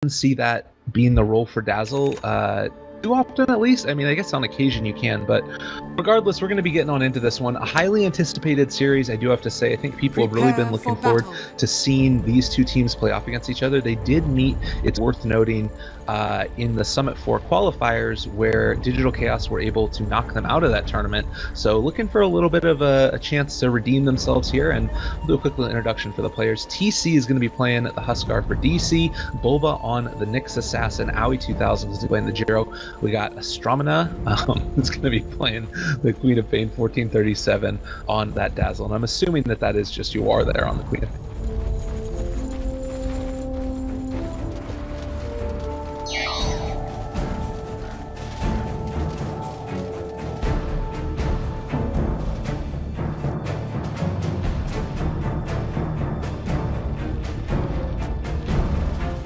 see that being the role for Dazzle too often, at least. I mean, I guess on occasion you can, but regardless, we're going to be getting on into this one. A highly anticipated series, I do have to say. I think people have really been looking forward to seeing these two teams play off against each other. They did meet, it's worth noting, in the Summit 4 qualifiers, where Digital Chaos were able to knock them out of that tournament. So looking for a little bit of a chance to redeem themselves here, and we'll do a quick little introduction for the players. TC is going to be playing the Huskar for DC, Bulba on the Nyx Assassin, Aoi 2000 is playing the Jiro. We got Astromina, who's going to be playing the Queen of Pain 1437 on that Dazzle, and I'm assuming that that is just you are there on the Queen of Pain.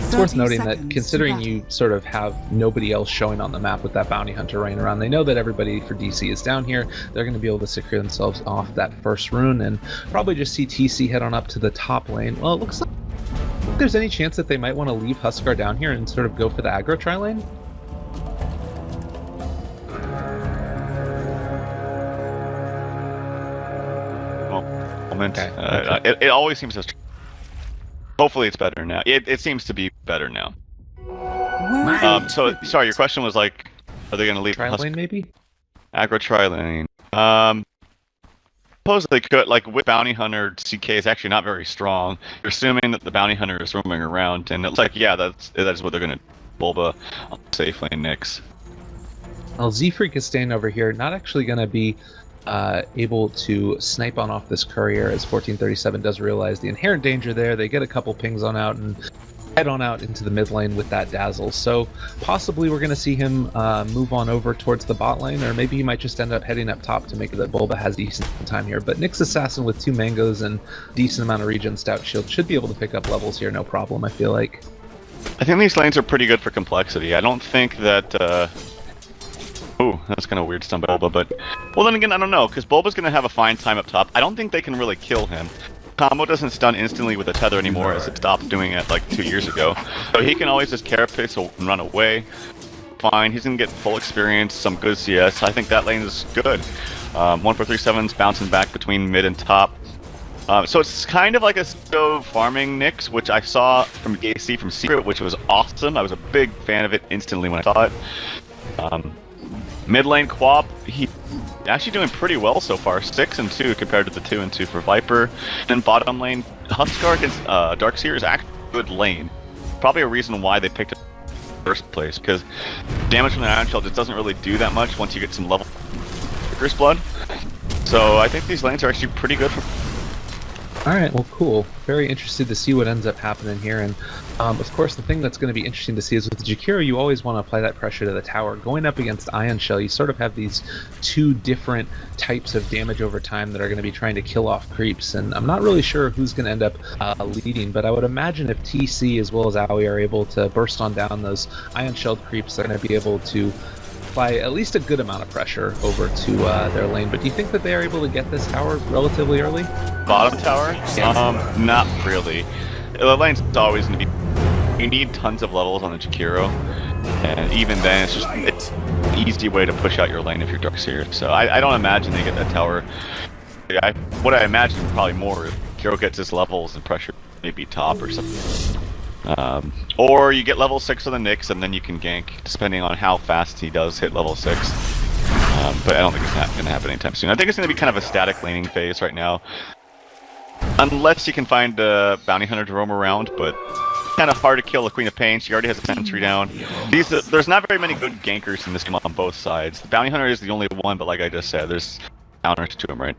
It's worth noting that considering you sort of have nobody else showing on the map with that bounty hunter running around, they know that everybody for DC is down here. They're going to be able to secure themselves off that first rune and probably just see TC head on up to the top lane. Well, it looks like there's any chance that they might want to leave Huskar down here and sort of go for the aggro tri-lane. Moment. Okay. It always seems to. Hopefully it's better now. It seems to be better now. So sorry, your question was like, are they going to leave tri-lane maybe? Aggro tri-lane. Suppose they could, like with Bounty Hunter, CK is actually not very strong. You're assuming that the Bounty Hunter is roaming around, and it's like, yeah, that's what they're going to Bulba on safe lane Nyx. Well, Z-Freak is staying over here, not actually going to be able to snipe on off this courier, as 1437 does realize the inherent danger there. They get a couple pings on out and head on out into the mid lane with that Dazzle. So possibly we're going to see him move on over towards the bot lane, or maybe he might just end up heading up top to make it that Bulba has decent time here. But Nyx Assassin with 2 mangoes and decent amount of regen stout shield should be able to pick up levels here, no problem, I feel like. I think these lanes are pretty good for complexity. I don't think that ooh, that's kind of weird, stun Bulba, but... Well, then again, I don't know, because Bulba's going to have a fine time up top. I don't think they can really kill him. Combo doesn't stun instantly with a tether anymore, as it stopped doing it like 2 years ago. So he can always just carapace and run away. Fine, he's going to get full experience, some good CS. I think that lane is good. 1437's bouncing back between mid and top. So it's kind of like a pseudo farming Nyx, which I saw from AC from Secret, which was awesome. I was a big fan of it instantly when I saw it. Mid lane Quap, he actually doing pretty well so far, 6-2 compared to the 2-2 for Viper. Then bottom lane, Huskar against Darkseer is actually a good lane. Probably a reason why they picked it in the first place, because damage from the Iron Shell just doesn't really do that much once you get some level Viper's Blood. So I think these lanes are actually pretty good for... Alright, well cool. Very interested to see what ends up happening here, and of course the thing that's going to be interesting to see is with Jakiro you always want to apply that pressure to the tower. Going up against Ion Shell, you sort of have these two different types of damage over time that are going to be trying to kill off creeps, and I'm not really sure who's going to end up leading, but I would imagine if TC as well as Aoi are able to burst on down those Ion Shelled creeps, they're going to be able to apply at least a good amount of pressure over to their lane. But do you think that they are able to get this tower relatively early? Bottom tower? Yeah. Not really. The lane's always going to be... You need tons of levels on the Jakiro, and even then it's an easy way to push out your lane if you're Darkseer. So I don't imagine they get that tower. What I imagine probably more is Jakiro gets his levels and pressure maybe top or something. Or you get level 6 on the Nyx and then you can gank, depending on how fast he does hit level 6. But I don't think it's not going to happen anytime soon. I think it's going to be kind of a static laning phase right now. Unless you can find a Bounty Hunter to roam around, but kind of hard to kill the Queen of Pain. She already has a sentry down. There's not very many good gankers in this game on both sides. The Bounty Hunter is the only one, but like I just said, there's counters to him, right?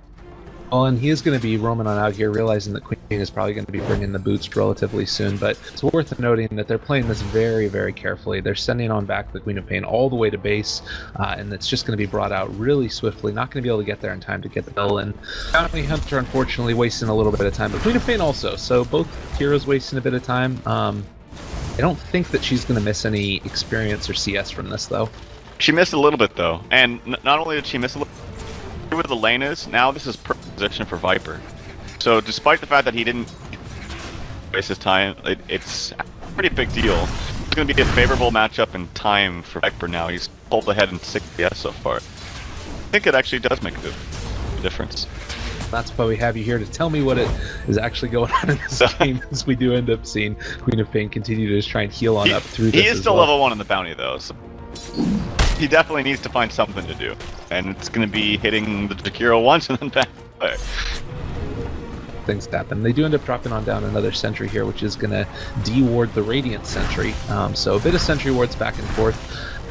Well, and he is going to be roaming on out here, realizing that Queen is probably going to be bringing the boots relatively soon, but it's worth noting that they're playing this very, very carefully. They're sending on back the Queen of Pain all the way to base, and it's just going to be brought out really swiftly. Not going to be able to get there in time to get the bill, and Bounty Hunter unfortunately wasting a little bit of time, but Queen of Pain also, so both heroes wasting a bit of time. I don't think that she's going to miss any experience or CS from this, though. She missed a little bit, though, and not only did she miss a little where the lane is, now this is perfect position for Viper. So despite the fact that he didn't waste his time, it's a pretty big deal. It's going to be a favorable matchup in time for Viper now. He's pulled ahead in 6 PS so far. I think it actually does make a difference. That's why we have you here to tell me what it is actually going on in this game, as we do end up seeing Queen of Pain continue to just try and heal on up through this. He is still level 1 in the bounty though, so he definitely needs to find something to do. And it's going to be hitting the Jakiro once and then back away. Things happen. They do end up dropping on down another sentry here, which is going to de-ward the Radiant sentry. So a bit of sentry wards back and forth.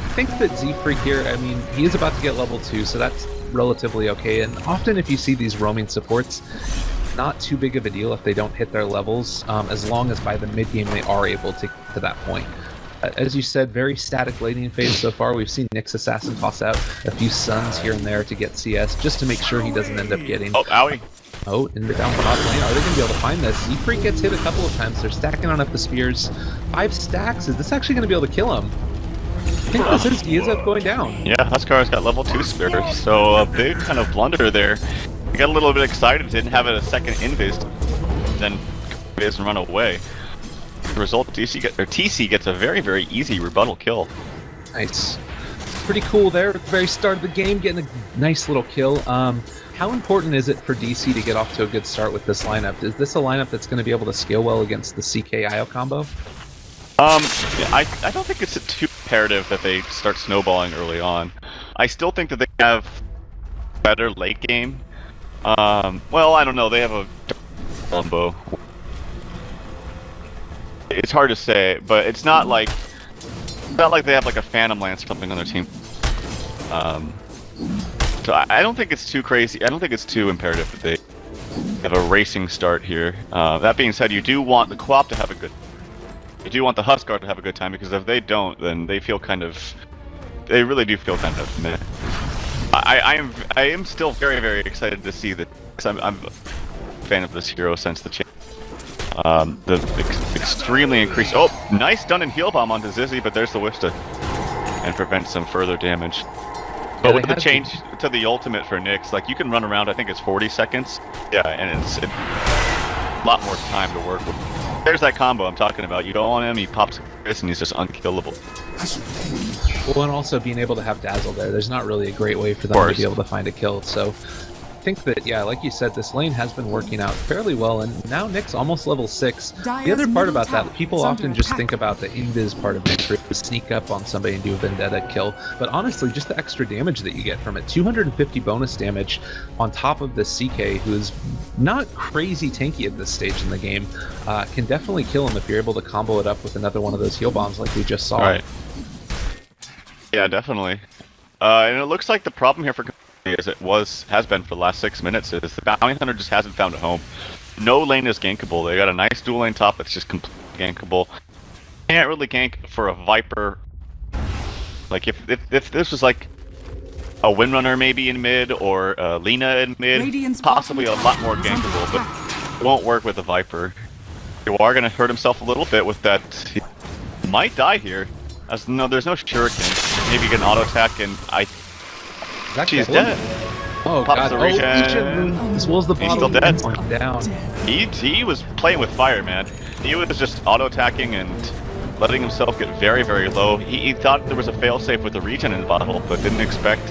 I think that Z-Freak here, I mean, he is about to get level 2, so that's relatively okay. And often if you see these roaming supports, not too big of a deal if they don't hit their levels, as long as by the mid-game they are able to get to that point. As you said, very static laning phase so far. We've seen Nyx Assassin toss out a few suns here and there to get CS, just to make sure he doesn't end up getting... Oh, owie. Oh, in the down top lane. Are they going to be able to find this? Z-Freak gets hit a couple of times. They're stacking on up the spears. 5 stacks. Is this actually going to be able to kill him? I think this is, he ends up going down. Yeah, Huskar's got level 2 spears, so a big kind of blunder there. He got a little bit excited, didn't have a second invis, then invis and run away. The result, TC gets a very, very easy rebuttal kill. Nice. Pretty cool there at the very start of the game, getting a nice little kill. How important is it for DC to get off to a good start with this lineup? Is this a lineup that's going to be able to scale well against the CK-IO combo? I don't think it's too imperative that they start snowballing early on. I still think that they have better late game. Well, I don't know. They have a combo. It's hard to say, but it's not like they have like a Phantom Lance or something on their team. So I don't think it's too crazy. I don't think it's too imperative that they have a racing start here. That being said, you do want the co-op to have a good. You do want the Huskar to have a good time, because if they don't, then they feel kind of. They really do feel kind of meh. I am still very, very excited to see that. Because I'm a fan of this hero since the change. Extremely increased. Oh, nice done and heal bomb onto Zizzy, but there's the Wista, and prevent some further damage. But with the change to the ultimate for Nyx, like you can run around. I think it's 40 seconds. Yeah, and it's a lot more time to work with. There's that combo I'm talking about. You go on him, he pops Chris, and he's just unkillable. Well, and also being able to have Dazzle there, there's not really a great way for them to be able to find a kill. So I think that, yeah, like you said, this lane has been working out fairly well, and now Nyx almost level 6. The other part about that, people often just think about the invis part of Nyx, to sneak up on somebody and do a vendetta kill, but honestly, just the extra damage that you get from it, 250 bonus damage on top of the CK, who is not crazy tanky at this stage in the game, can definitely kill him if you're able to combo it up with another one of those heal bombs like we just saw. Right. Yeah, definitely. And it looks like the problem here for as it has been for the last 6 minutes, is the Bounty Hunter just hasn't found a home. No lane is gankable. They got a nice dual lane top that's just completely gankable. Can't really gank for a Viper. Like if this was like a Windrunner maybe in mid, or Lina in mid, possibly a lot more gankable, but it won't work with a Viper. You are going to hurt himself a little bit with that. He might die here. There's no shuriken. Maybe get an auto attack, and she's dead. Oh Pops god, the regen. as well as the He's still dead. Down. He was playing with fire, man. He was just auto-attacking and letting himself get very, very low. He thought there was a failsafe with the regen in the bottle, but didn't expect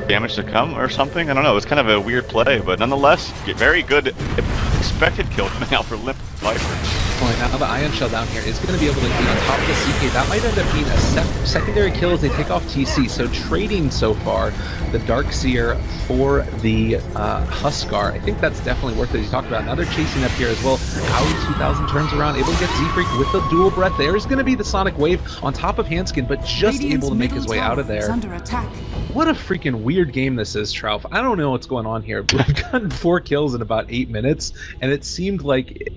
damage to come or something. I don't know, it was kind of a weird play, but nonetheless, very good expected kill coming out for Limp Viper. Now the Ion Shell down here is going to be able to be on top of the CK. That might end up being a secondary kill as they take off TC. So trading so far the Darkseer for the Huskar. I think that's definitely worth it. You talked about another chasing up here as well. Owie 2000 turns around, able to get Z-Freak with the dual breath. There's going to be the Sonic Wave on top of Hanskin, but just able to make his way out of there. What a freaking weird game this is, Trouf. I don't know what's going on here. We've gotten 4 kills in about 8 minutes, and it seemed like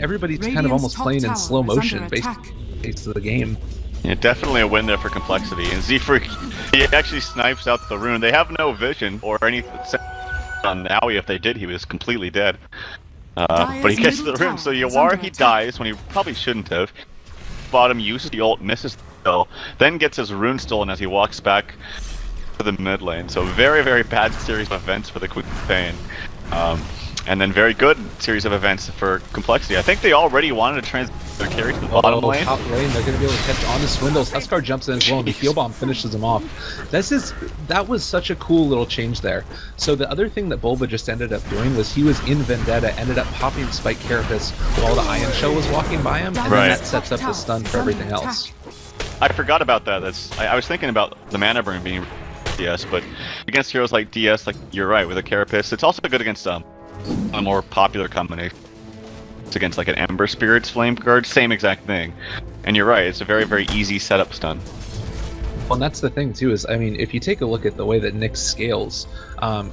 everybody's kind of almost playing in slow motion based on the game. Yeah, definitely a win there for complexity. And Z-Freak, he actually snipes out the rune. They have no vision or anything on Owie. If they did, he was completely dead. But he gets to the rune, so Yawar, he dies when he probably shouldn't have. Bottom uses the ult, misses the kill, then gets his rune stolen as he walks back to the mid lane. So very, very bad series of events for the Queen of Pain. And then very good series of events for complexity. I think they already wanted to transit their carry to the bottom lane. Top lane, they're going to be able to catch on to Swindles. Huskar jumps in as well, and the heal bomb finishes him off. That was such a cool little change there. So the other thing that Bulba just ended up doing was he was in Vendetta, ended up popping Spike Carapace while the Iron Shell was walking by him, and then that sets up the stun for everything else. I forgot about that. I was thinking about the mana burn being DS, but against heroes like DS, like you're right, with a Carapace, it's also good against a more popular combination. It's against like an Ember Spirit's Flame Guard, same exact thing. And you're right, it's a very, very easy setup stun. Well, and that's the thing too, is, I mean, if you take a look at the way that Nyx scales,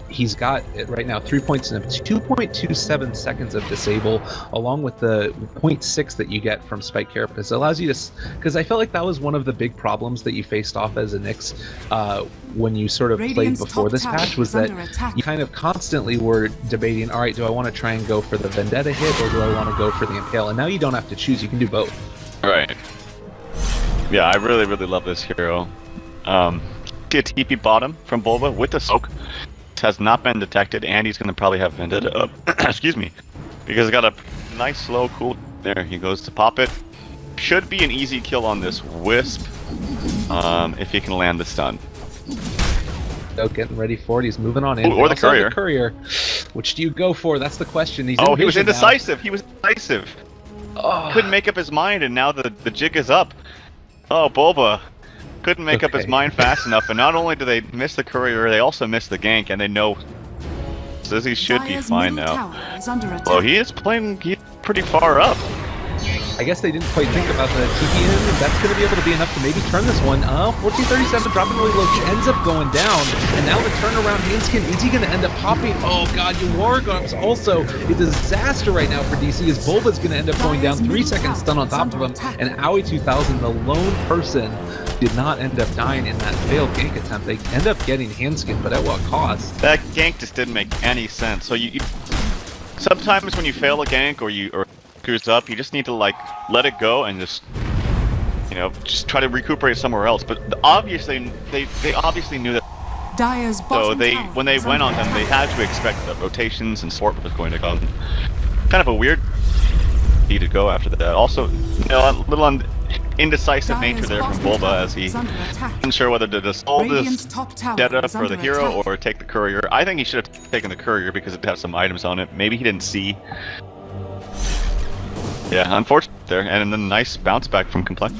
he's got right now 3 points and 2.27 seconds of disable, along with the 0.6 that you get from Spike Carapace. It allows you to, because I felt like that was one of the big problems that you faced off as a Nyx when you sort of played before this patch, was that you kind of constantly were debating, all right, do I want to try and go for the Vendetta hit, or do I want to go for the Impale? And now you don't have to choose, you can do both. Right. Yeah, I really, really love this hero. See a TP bottom from Bulba with the soak. It has not been detected, and he's going to probably have Vendetta up. Excuse me. Because it's got a nice slow cool. There, he goes to pop it. Should be an easy kill on this Wisp, if he can land the stun. So getting ready for it, he's moving on in. Ooh, or the courier. Which do you go for? That's the question. He was indecisive. He was indecisive. Oh. Couldn't make up his mind, and now the jig is up. Oh, Bulba couldn't make up his mind fast enough, and not only do they miss the courier, they also miss the gank, and they know Zizzy should be fine now. Well, he is playing pretty far up. I guess they didn't quite think about the TP in. That's going to be able to be enough to maybe turn this one. 1437 dropping really low, ends up going down, and now the turnaround Handskin, is he going to end up popping? Oh god, Warcraft also a disaster right now for DC, as Bulba's going to end up going down, 3 seconds stun on top of him, and Aoi 2000, the lone person, did not end up dying in that failed gank attempt. They end up getting Handskin, but at what cost? That gank just didn't make any sense. So you sometimes when you fail a gank or screws up, you just need to like let it go and just just try to recuperate somewhere else. But obviously they obviously knew that. So when they went on them, they had to expect that rotations and support was going to come. Kind of a weird need to go after that. Also, a little indecisive nature there from Bulba, as he wasn't sure whether to just hold this Dota for the hero or take the courier. I think he should have taken the courier because it has some items on it. Maybe he didn't see. Yeah, unfortunate there, and then nice bounce back from Complex.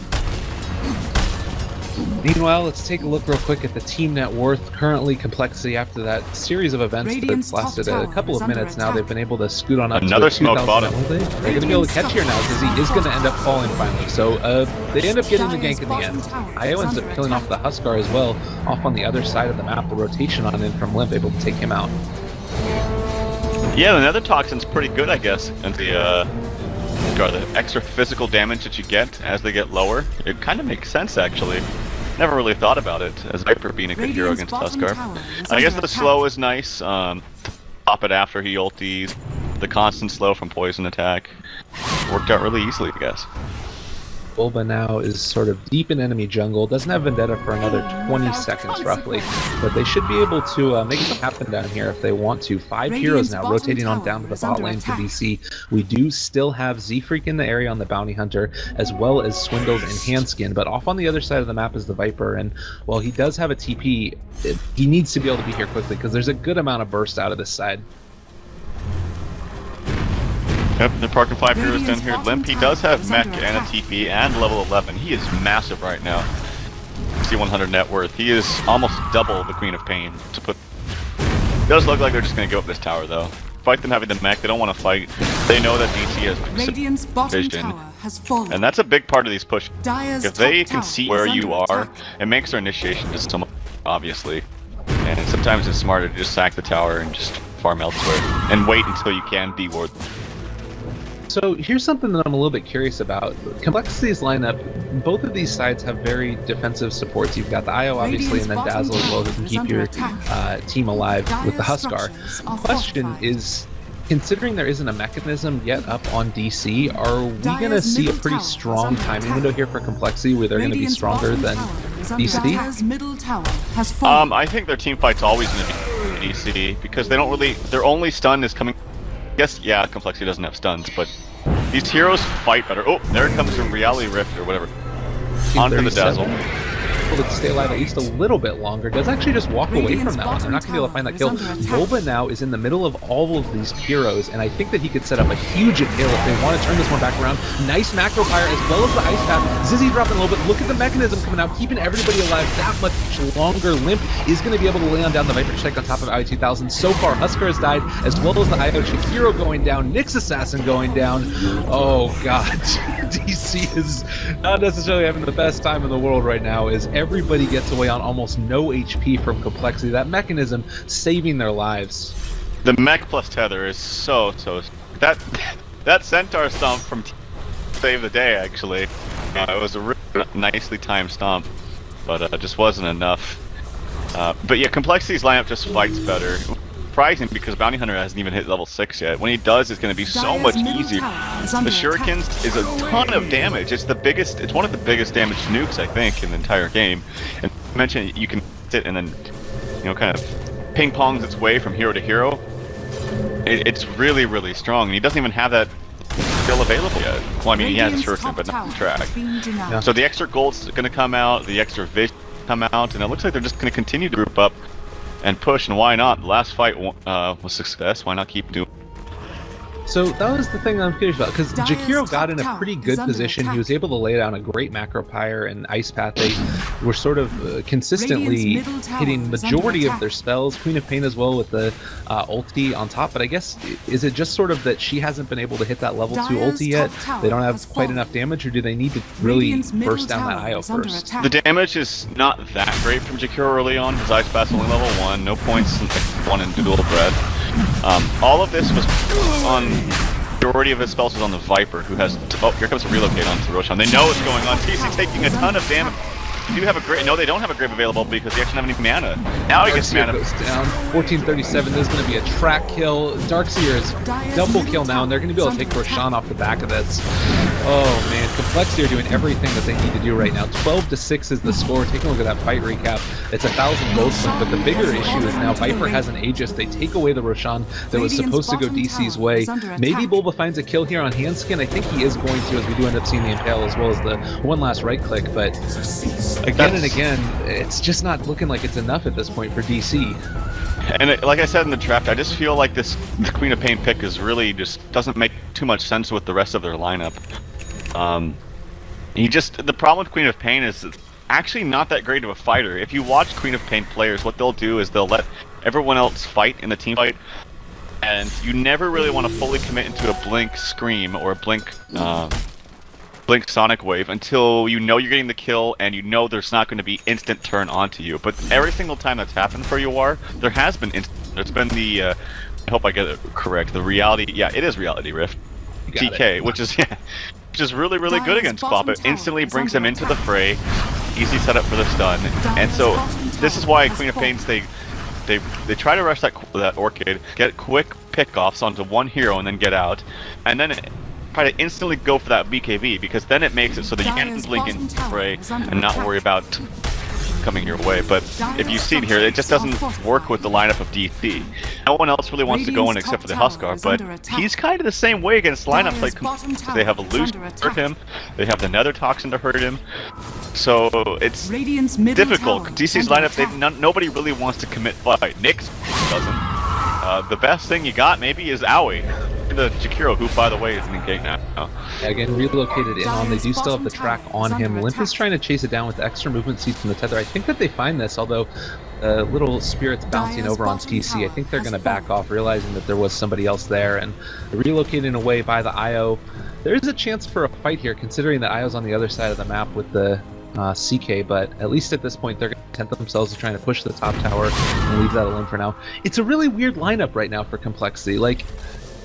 Meanwhile, let's take a look real quick at the team net worth. Currently, Complexity, after that series of events that's lasted a couple of minutes now, they've been able to scoot on up another to smoke bottom. They're going to be able to catch here now, because he is going to end up falling finally. So they end up getting the gank in the end. Io ends up killing off the Huskar as well, off on the other side of the map. The rotation on in from Limp, able to take him out. Yeah, the Nether Toxin's pretty good, I guess, and the extra physical damage that you get as they get lower. It kind of makes sense, actually. Never really thought about it as Viper being a good hero against Huskar. I guess the slow is nice. Pop it after he ulties. The constant slow from poison attack worked out really easily, I guess. Bulba now is sort of deep in enemy jungle, doesn't have Vendetta for another 20 seconds roughly, but they should be able to make something happen down here if they want to. 5 heroes now rotating on down to the bot lane for DC. We do still have Z-Freak in the area on the Bounty Hunter, as well as Swindles and Handskin, but off on the other side of the map is the Viper, and while he does have a TP, he needs to be able to be here quickly because there's a good amount of burst out of this side. Yep, they're parking 5 heroes down here. Limp, he does have mech and a TP and level 11. He is massive right now. 6100 net worth. He is almost double the Queen of Pain. It does look like they're just going to give up this tower though. Fight them having the mech, they don't want to fight. They know that DC has vision. And that's a big part of these pushes. If they can see where you are, it makes their initiation just so much, obviously. And sometimes it's smarter to just sack the tower and just farm elsewhere. And wait until you can deward. So here's something that I'm a little bit curious about. Complexity's lineup, both of these sides have very defensive supports. You've got the IO obviously, and then Dazzle as well, that can keep your team alive with the Huskar. Question is, considering there isn't a mechanism yet up on DC, are we going to see a pretty strong timing window here for Complexity where they're going to be stronger than DC? I think their team fight's always going to be DC because they don't really, their only stun is coming Guess, yeah, complexity doesn't have stuns, but these heroes fight better. Oh, there comes the reality rift or whatever. Onto the dazzle. Able to stay alive at least a little bit longer. Does actually just walk away from that one. They're not going to be able to find that kill. Bulba now is in the middle of all of these heroes, and I think that he could set up a huge impale if they want to turn this one back around. Nice macro fire as well as the ice path. Zizzy dropping a little bit. Look at the mechanism coming out, keeping everybody alive that much longer. Limp is going to be able to lay on down the Viper Strike on top of IO 2000. So far, Husker has died, as well as the IO Shakiro going down, Nyx Assassin going down. Oh god, DC is not necessarily having the best time in the world right now, as everybody gets away on almost no HP from complexity. That mechanism saving their lives. The mech plus tether is so that centaur stomp from Save the Day actually. It was a really nicely timed stomp, but it just wasn't enough. But yeah, complexity's lineup just fights better. Surprising because Bounty Hunter hasn't even hit level 6 yet. When he does, it's going to be so much easier. The Shurikens is a ton of damage. It's one of the biggest damage nukes I think in the entire game. And I mentioned you can sit and then, you know, kind of ping pongs its way from hero to hero. It's really, really strong, and he doesn't even have that skill available yet. Well, I mean, he has a Shuriken, but not the track. Yeah. So the extra gold's going to come out, the extra vision come out, and it looks like they're just going to continue to group up and push, and why not? The last fight was success, why not keep doing it? So that was the thing I'm curious about, because Jakiro got in a pretty good position. He was able to lay down a great macro pyre and ice path. They were sort of consistently hitting majority of their spells. Queen of Pain as well with the ulti on top. But I guess, is it just sort of that she hasn't been able to hit that level 2 ulti yet? They don't have quite enough damage, or do they need to really burst down that IO first? The damage is not that great from Jakiro early on. His ice path's only level 1, no points in 1 in dual breath. All of this was on majority of his spells was on the Viper, who has. Oh, here comes a relocate onto Roshan. They know what's going on. TC taking a ton of damage. You do have a grave. No, they don't have a grave available because they actually don't have any mana. Now he gets mana. Goes down. 1437. There's going to be a track kill. Darkseer is double kill now, and they're going to be able to take Roshan off the back of this. Oh man, Complexity are doing everything that they need to do right now. 12-6 is the score. Take a look at that fight recap. It's 1,000 gold point, but the bigger issue is now Viper has an Aegis. They take away the Roshan that was supposed to go DC's way. Maybe Bulba finds a kill here on Handskin. I think he is going to, as we do end up seeing the Impale as well as the one last right click, but again and again, it's just not looking like it's enough at this point for DC. And like I said in the draft, I just feel like the Queen of Pain pick is really just doesn't make too much sense with the rest of their lineup. The problem with Queen of Pain is it's actually not that great of a fighter. If you watch Queen of Pain players, what they'll do is they'll let everyone else fight in the team fight, and you never really want to fully commit into a Blink Scream or a Blink Sonic Wave until you know you're getting the kill and you know there's not going to be instant turn onto you. But every single time that's happened for Yawar, there has been it's been the I hope I get it correct, the reality, yeah, it is Reality Rift TK, which is really good against Bob. It instantly brings him into the fray, easy setup for the stun. And so this is why Queen of Pains, they try to rush that Orchid, get quick pickoffs onto one hero and then get out, and then try to instantly go for that BKB, because then it makes it so that you can blink in fray and not worry about coming your way. But if you see it here, it just doesn't work with the lineup of DC. No one else really wants to go in except for the Huskar, but he's kind of the same way against lineups like they have a Luce to hurt him, they have the Nether Toxin to hurt him, so it's difficult. DC's lineup, nobody really wants to commit fight. Nyx doesn't. The best thing you got maybe is Aoi. The Jakiro, who by the way is in the gate now. Yeah, again, relocated in on. They do still have the track on him. Limp is trying to chase it down with the extra movement speed from the tether. I think that they find this, although little spirits bouncing over on TC. I think they're going to back off, realizing that there was somebody else there, and relocating away by the IO. There is a chance for a fight here, considering that IO's on the other side of the map with the CK, but at least at this point they're going to tempt themselves to trying to push the top tower and leave that alone for now. It's a really weird lineup right now for Complexity. Like,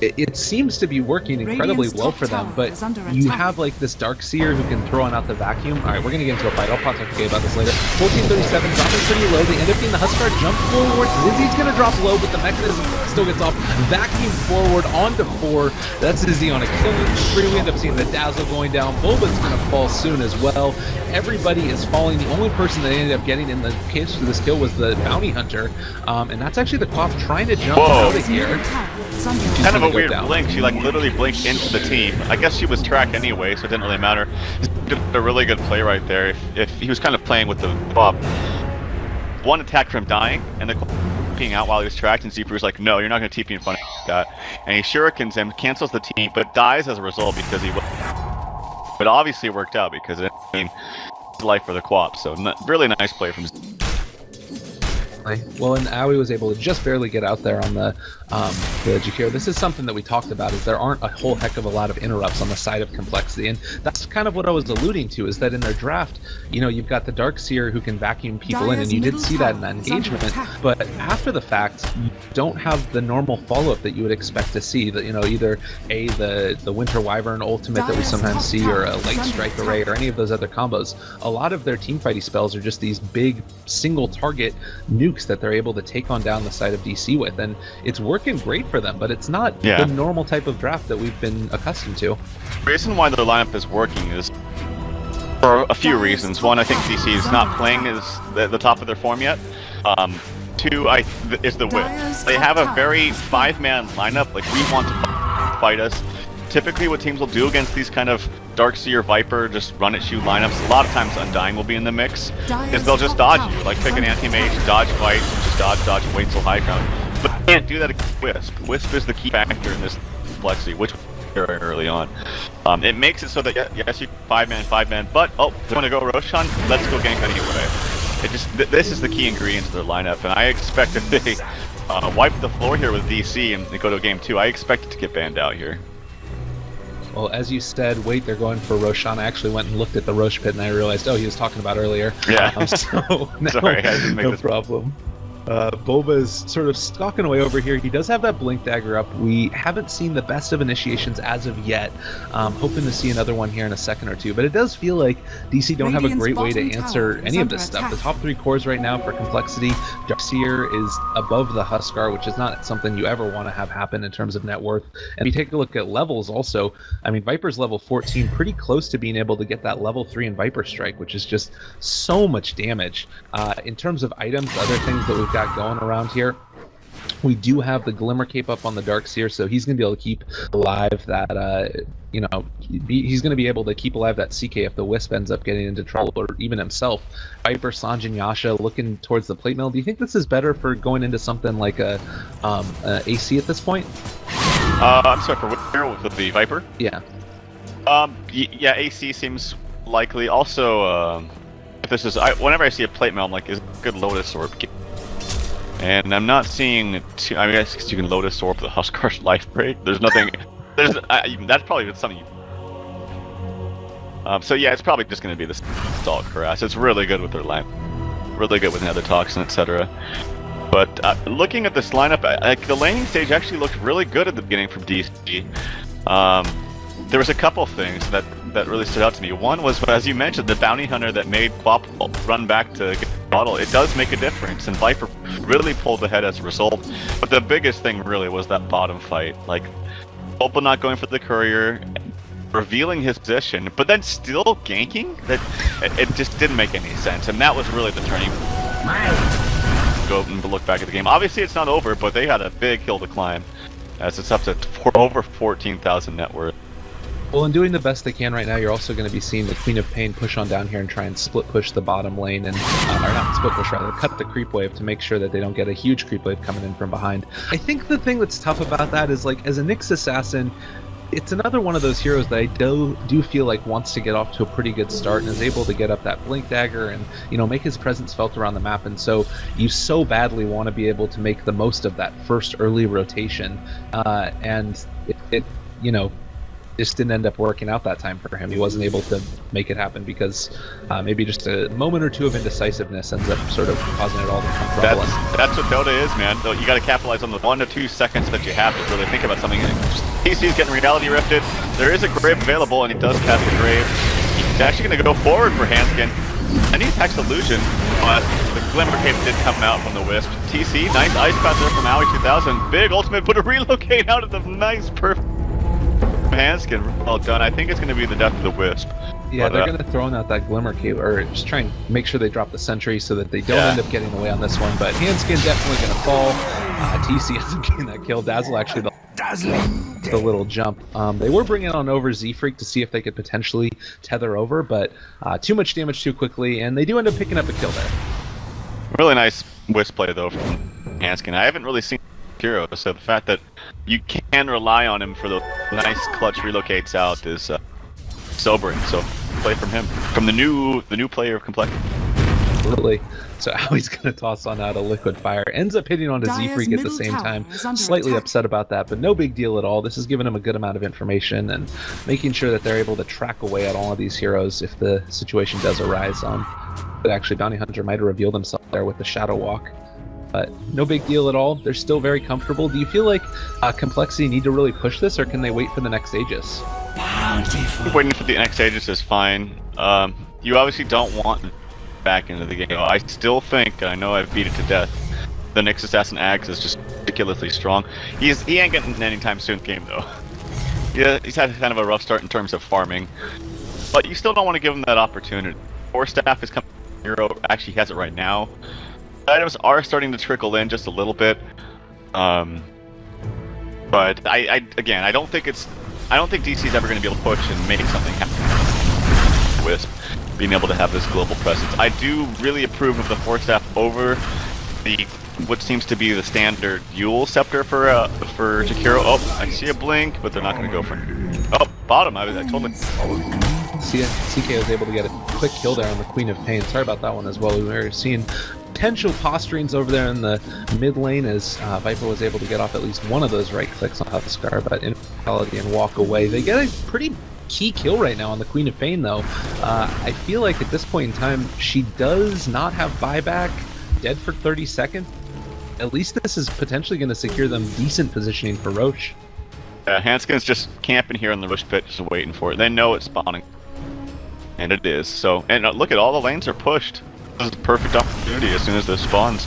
it seems to be working incredibly well for them, but you have like this Darkseer who can throw on out the vacuum. Alright, we're gonna get into a fight. I'll talk to about this later. 1437 dropping pretty low. They end up getting the Huskar jump forward. Zizzy's gonna drop low, but the mechanism still gets off. Vacuum forward onto 4. That's Zizzy on a killing spree. We end up seeing the Dazzle going down. Bulba's gonna fall soon as well. Everybody is falling. The only person that ended up getting in the case for this kill was the Bounty Hunter. And that's actually the Quaff trying to jump out of here. Kind of a a weird blink. She like literally blinked into the team. I guess she was tracked anyway, so it didn't really matter. Did a really good play right there. If he was kind of playing with the Bob, one attack from dying, and the TPing out while he was tracked, and Zeebr's like, no, you're not going to TP in front of that. And he shurikens him, cancels the TP, but dies as a result because he. But obviously it worked out because it, I mean, it's life for the co-op. So really nice play from. Well, and Aoi was able to just barely get out there on the Jakiro. This is something that we talked about, is there aren't a whole heck of a lot of interrupts on the side of complexity, and that's kind of what I was alluding to, is that in their draft, you know, you've got the Darkseer who can vacuum people in, and you did see that in that engagement, but after the fact, you don't have the normal follow-up that you would expect to see, that, you know, either the Winter Wyvern ultimate that we sometimes see, or a Light Strike Array, or any of those other combos. A lot of their teamfighty spells are just these big single target nukes that they're able to take on down the side of DC with, and it's working great for them, but it's not the normal type of draft that we've been accustomed to. The reason why their lineup is working is for a few reasons. One, I think DC is not playing as the top of their form yet. Two, is the whip. They have a very 5-man lineup. Like, we want to fight us. Typically what teams will do against these kind of Darkseer, Viper, just run at shoot lineups, a lot of times Undying will be in the mix, is they'll just dodge you. Like, pick an anti-mage, dodge fight, just dodge, and wait till high ground. But you can't do that against Wisp. Wisp is the key factor in this complexity, which very early on. It makes it so that, yes, you 5-man, but, oh, they want to go Roshan? Let's go gank anyway. It just, this is the key ingredient to their lineup, and I expect if they wipe the floor here with DC and they go to game 2, I expect it to get banned out here. Well, as you said, wait, they're going for Roshan. I actually went and looked at the Rosh pit, and I realized, oh, he was talking about earlier. Yeah. So, no, sorry, I didn't make no this problem. Boba is sort of stalking away over here. He does have that Blink Dagger up. We haven't seen the best of initiations as of yet. Hoping to see another one here in a second or two. But it does feel like DC don't have a great way to answer any of this stuff. The top 3 cores right now for complexity, Darkseer is above the Huskar, which is not something you ever want to have happen in terms of net worth. And if you take a look at levels also, I mean, Viper's level 14, pretty close to being able to get that level 3 in Viper Strike, which is just so much damage. In terms of items, other things that we've got going around here, we do have the Glimmer Cape up on the Darkseer, so he's going to be able to keep alive that, you know, he's going to be able to keep alive that CK if the Wisp ends up getting into trouble, or even himself. Viper, Sanjin, Yasha looking towards the plate mill. Do you think this is better for going into something like a AC at this point? I'm sorry, for with the Viper? Yeah. Yeah, AC seems likely. Also, if this is, whenever I see a plate mill, I'm like, is it a good Lotus Orb? And I'm not seeing, I mean, I guess you can Lotus Orb the Huskar's life break. There's nothing, that's probably something so yeah, it's probably just going to be this Stalk Harass. It's really good with their line, really good with Nether Toxin, etc. But looking at this lineup, like, the laning stage actually looked really good at the beginning from DC. There was a couple things that really stood out to me. One was, as you mentioned, the bounty hunter that made Quap run back to get the bottle. It does make a difference, and Viper really pulled ahead as a result. But the biggest thing really was that bottom fight. Like, Opal not going for the courier, revealing his position, but then still ganking? It just didn't make any sense, and that was really the turning point. Go and look back at the game. Obviously, it's not over, but they had a big hill to climb, as it's up to over 14,000 net worth. Well, in doing the best they can right now, you're also going to be seeing the Queen of Pain push on down here and try and split push the bottom lane, and or not split push, rather, cut the creep wave to make sure that they don't get a huge creep wave coming in from behind. I think the thing that's tough about that is, like, as a Nyx assassin, it's another one of those heroes that I do feel like wants to get off to a pretty good start and is able to get up that Blink Dagger and, you know, make his presence felt around the map. And so you so badly want to be able to make the most of that first early rotation, and it you know, just didn't end up working out that time for him. He wasn't able to make it happen because maybe just a moment or two of indecisiveness ends up sort of causing it all to come crumbling. That's what Dota is, man. You got to capitalize on the 1 to 2 seconds that you have to really think about something. TC's getting reality rifted. There is a grave available, and he does cast the grave. He's actually going to go forward for Hanskin, and he attacks Illusion, but the Glimmer Cape did come out from the Wisp. TC, nice ice path there from Aoi 2000. Big ultimate, put a relocate out of the nice, perfect Hanskin. Well done. I think it's going to be the death of the Wisp. Yeah, but, they're going to throw out that Glimmer Cape, or just try and make sure they drop the Sentry so that they don't end up getting away on this one. But Hanskin definitely going to fall. TC ends up getting that kill. Dazzle actually the little jump. They were bringing on over Z-Freak to see if they could potentially tether over, but too much damage too quickly, and they do end up picking up a kill there. Really nice Wisp play though from Hanskin. I haven't really seen hero, so the fact that you can rely on him for the nice clutch relocates out is sobering. So play from him, from the new player of Complexity. Absolutely. So Owie's going to toss on out a liquid fire. Ends up hitting onto Z-Freak at the same time. Slightly upset about that, but no big deal at all. This has given him a good amount of information and making sure that they're able to track away at all of these heroes if the situation does arise. But actually, Bounty Hunter might have revealed himself there with the Shadow Walk. But no big deal at all. They're still very comfortable. Do you feel like Complexity need to really push this, or can they wait for the next Aegis? Waiting for the next Aegis is fine. You obviously don't want back into the game. I still think, I know I've beat it to death, the Nyx Assassin Axe is just ridiculously strong. He ain't getting anytime soon game though. Yeah, he's had kind of a rough start in terms of farming, but you still don't want to give him that opportunity. Force Staff is coming. Hero actually has it right now. Items are starting to trickle in just a little bit, but I don't think DC's ever going to be able to push and make something happen. Wisp being able to have this global presence. I do really approve of the Force Staff over the what seems to be the standard Yule Scepter for Jakiro. Oh, I see a blink, but they're not going to go for it. Oh, bottom. I totally. CK was able to get a quick kill there on the Queen of Pain. Sorry about that one as well. We were seeing potential posturings over there in the mid lane as Viper was able to get off at least one of those right clicks on Huskar, but Infidelity and walk away. They get a pretty key kill right now on the Queen of Pain though. I feel like at this point in time she does not have buyback, dead for 30 seconds. At least this is potentially going to secure them decent positioning for Roche. Hanskin's just camping here on the Roche pit, just waiting for it. They know it's spawning. And it is. So, and look at all the lanes are pushed. This is a perfect opportunity as soon as this spawns.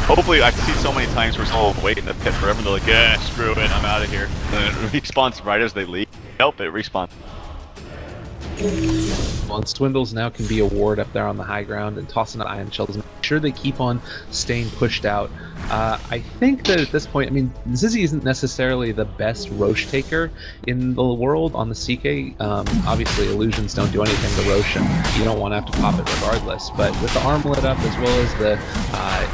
Hopefully, I see so many times we're still waiting in the pit forever. They're like, yeah, screw it, I'm out of here. And it respawns right as they leave. Nope, it respawns. Well, and Swindles now can be a ward up there on the high ground and tossing out ion shells. Make sure they keep on staying pushed out. I think that at this point, I mean, Zizzy isn't necessarily the best Roche taker in the world on the CK. Obviously, illusions don't do anything to Roche, and you don't want to have to pop it regardless. But with the arm lit up, as well as the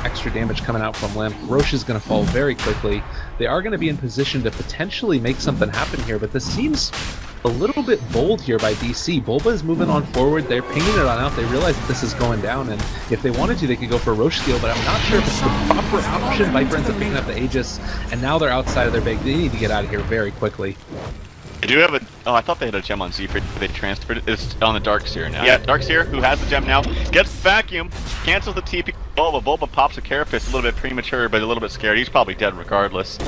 extra damage coming out from Limp, Roche is going to fall very quickly. They are going to be in position to potentially make something happen here, but this seems a little bit bold here by DC. Bulba is moving on forward. They're pinging it on out. They realize that this is going down, and if they wanted to, they could go for Roche steal, but I'm not sure if it's the proper option. Viper ends up picking up the Aegis, and now they're outside of their big. They need to get out of here very quickly. They do have a... Oh, I thought they had a gem on Z-Freak. They transferred it. It's on the Darkseer now. Yeah, Darkseer, who has the gem now, gets vacuum, cancels the TP. Bulba pops a Carapace, a little bit premature, but a little bit scared. He's probably dead regardless.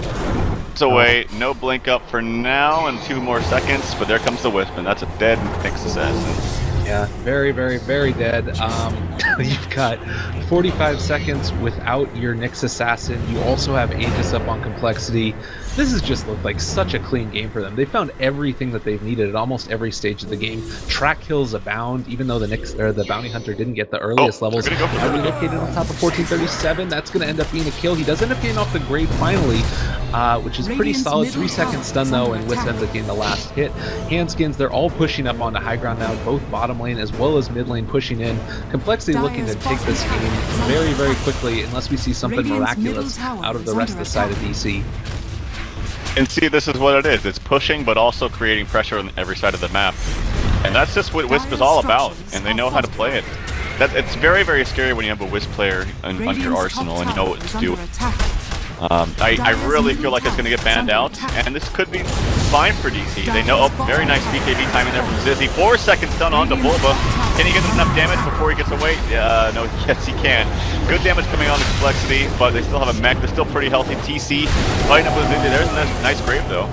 It's away, no blink up for now, and 2 more seconds, but there comes the Wisp, and that's a dead Nyx Assassin. Yeah, very, very, very dead. You've got 45 seconds without your Nyx Assassin. You also have Aegis up on Complexity. This has just looked like such a clean game for them. They found everything that they've needed at almost every stage of the game. Track kills abound, even though the Bounty Hunter didn't get the earliest levels. Now relocated on top of 1437. That's going to end up being a kill. He does end up getting off the grave finally, which is pretty solid. 3 seconds stun though, and Wisp ends up getting the last hit. Handskins, they're all pushing up onto high ground now, both bottom lane as well as mid lane pushing in. Complexity looking to take this game very, very quickly unless we see something miraculous out of the rest of the side of DC. And see, this is what it is. It's pushing, but also creating pressure on every side of the map. And that's just what Wisp is all about, and they know how to play it. It's very, very scary when you have a Wisp player on your arsenal and you know what to do. I really feel like it's going to get banned out, and this could be fine for DC. They know, oh, very nice BKB timing there from Zizzy. 4 seconds stun onto Bulba. Can he get enough damage before he gets away? No, yes he can. Good damage coming on the Complexity, but they still have a mech. They're still pretty healthy. TC fighting up with Zizzy. There's a nice grave though.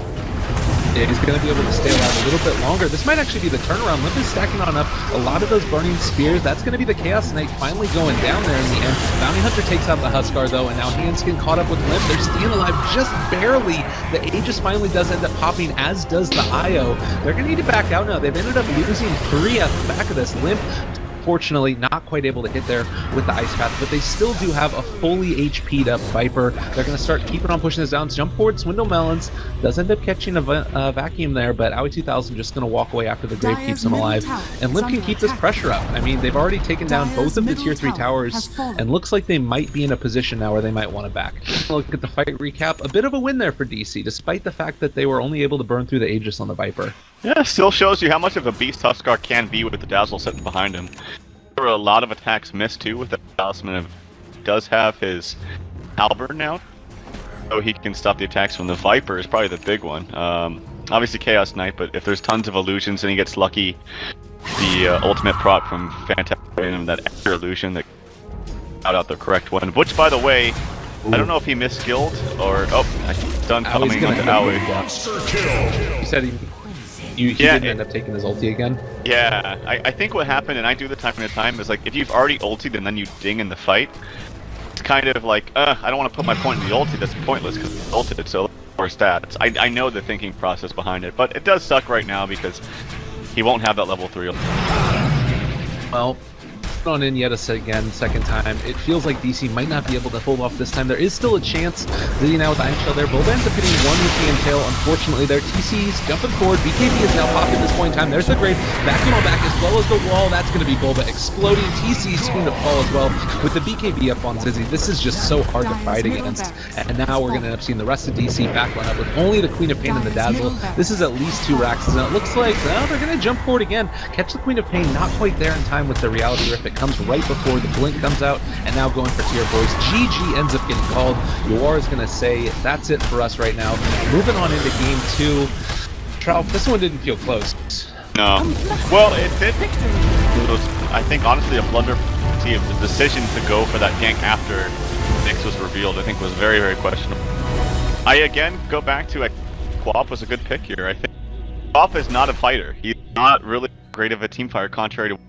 Yeah, he's going to be able to stay alive a little bit longer. This might actually be the turnaround. Limp is stacking on up a lot of those burning spears. That's going to be the Chaos Knight finally going down there in the end. Bounty Hunter takes out the Huskar though, and now Handskin caught up with Limp. They're staying alive just barely. The Aegis finally does end up popping, as does the IO. They're going to need to back out now. They've ended up losing 3 at the back of this. Limp unfortunately not quite able to hit there with the Ice Path, but they still do have a fully HP'd up Viper. They're going to start keeping on pushing this down. Jump forward, Swindle Melons does end up catching a vacuum there, but Aoi 2000 just going to walk away after the Grave keeps him alive. And Limp can keep this pressure up. I mean, they've already taken down both of the tier 3 towers, and looks like they might be in a position now where they might want to back. Look at the fight recap. A bit of a win there for DC, despite the fact that they were only able to burn through the Aegis on the Viper. Yeah, still shows you how much of a beast Tuskar can be with the Dazzle sitting behind him. There were a lot of attacks missed too with the Talisman. Does have his Halberd now, so he can stop the attacks from the Viper is probably the big one. Obviously Chaos Knight, but if there's tons of illusions and he gets lucky, the ultimate prot from Fantastic and that extra illusion that out the correct one. Which, by the way, I don't know if he misskilled or he's done coming onto Aoi. You said he didn't end up taking his ulti again? Yeah, I think what happened, and I do the time to time, is like if you've already ultied and then you ding in the fight, it's kind of like, I don't want to put my point in the ulti, that's pointless because it's ulted, so more stats. I know the thinking process behind it, but it does suck right now because he won't have that level 3 ulti. Well, on in yet second time. It feels like DC might not be able to hold off this time. There is still a chance. Dizzy now with Iron Shell there. Bulba ends up hitting one with the Entail. Unfortunately, their TC's jumping forward. BKB is now popped at this point in time. There's the Grave. Vacuum on back as well as the wall. That's going to be Bulba exploding. TC's going to fall as well with the BKB up on Zizzy. This is just so hard to fight against. And now we're going to end up seeing the rest of DC backline up with only the Queen of Pain and the Dazzle. This is at least 2 racks. And it looks like, well, they're going to jump forward again. Catch the Queen of Pain. Not quite there in time with the Reality Rift. It comes right before the blink comes out, and now going for tier boys. GG ends up getting called. Yoar is going to say that's it for us right now. Moving on into game 2. Trout, this one didn't feel close. No. Well, it did. It was, I think, honestly, a blunder. The decision to go for that gank after Nyx was revealed, I think, was very, very questionable. I again go back to Quap was a good pick here. I think Quap is not a fighter. He's not really great of a team fighter, contrary to